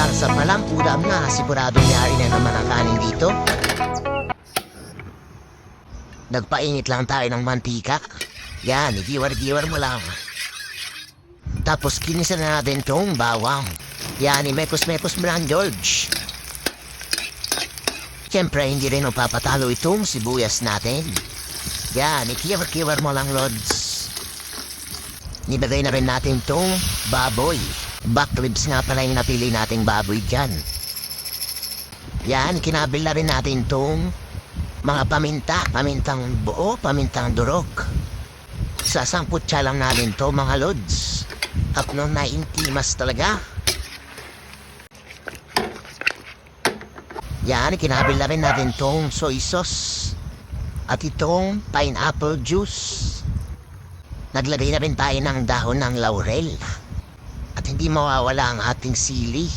sarsa pa lang, ulam na. Siguradong yari na naman ang kanin dito. Nagpainit lang tayo ng mantika. Yan, igiwar-giwar mo lang. Tapos kinisa na natin tong bawang. Yan, imekos-mekos mo lang, George. Siyempre, hindi rin papatalo itong sibuyas natin. Yan, ikiwar-kiwar mo lang, Lods. Nibagay na rin natin tong baboy. Back ribs nga pala yung napili nating baboy dyan. Yan, kinabil na rin natin tong mga paminta. Pamintang buo, pamintang durog. Sasamputsa lang natin to, mga Lods. At nung naintimas talaga. Yan, kinabil na rin natin tong soy sauce. At itong pineapple juice. Naglagay na rin tayo ng dahon ng laurel. At hindi mawawala ang ating sili.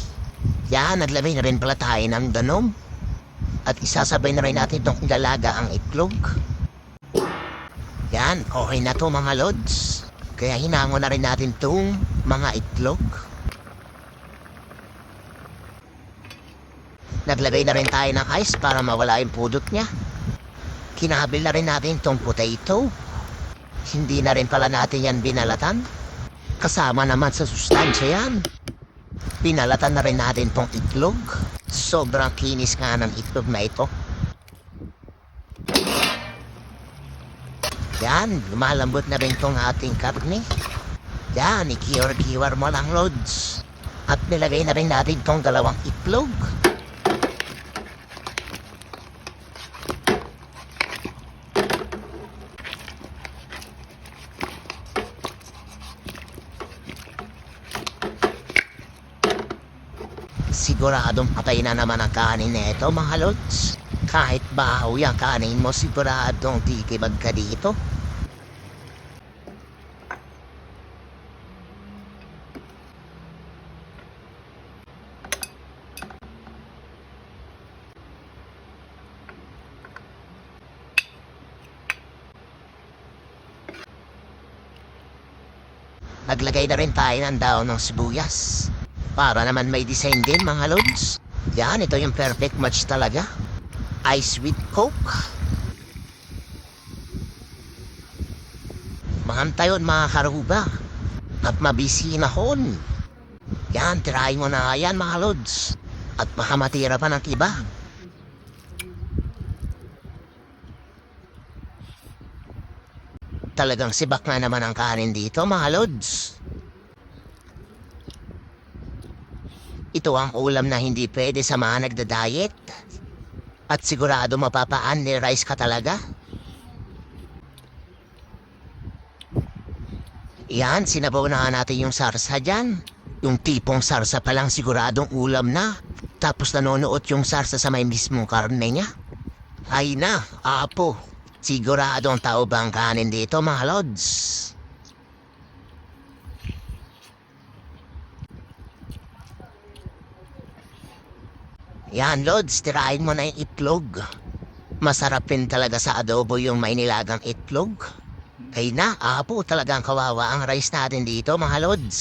Yan, naglagay na rin pala tayo ng danom. At isasabay na rin natin itong ilalaga ang itlog. Yan, okay na to, mga Lods. Kaya hinango na rin natin itong mga itlog. Naglagay na rin tayo ng ice para mawala yung pudot niya. Kinabil na rin natin itong potato. Hindi na rin pala natin yan binalatan. Kasama naman sa sustansya yan. Binalatan na rin natin tong itlog. Sobrang kinis nga ng itlog na ito. Yan, lumalambot na rin tong ating karne. Yan, ikiwar-kiwar mo lang, Lods. At nilagay na rin natin tong dalawang itlog. Siguradong patay na naman ang kanin nito, mga Lods. Kahit bahaw yung kanin mo, siguradong tikibag ka dito. Naglagay na rin tayo ng daon ng sibuyas. Para naman may design din, mga Lods. Yan, ito yung perfect match talaga. Ice with Coke. Mahantayon, mga karuba. At mabisinahon. Yan, try mo na yan, mga Lods. At baka matira pa ng iba. Talagang sibak na naman ang kanin dito, mga Lods. Ito ang ulam na hindi pwede sa mga nagda-diet. At sigurado mapapaan ni rice ka talaga. Yan, sinabaw na natin yung sarsa dyan. Yung tipong sarsa pa lang siguradong ulam na. Tapos nanonood yung sarsa sa may mismong karne niya. Ay na, apo. Siguradong tao ba ang kanin dito, mga Lods? Yan, Lods, tirahin mo na yung itlog. Masarap rin talaga sa adobo yung may nilagang itlog. Ay na, apo, talagang kawawa ang rice natin dito, mga Lods.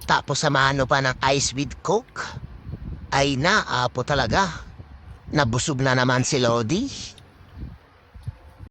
Tapos samahan mo pa ng ice with Coke. Ay na, apo talaga. Nabusog na naman si Lodi.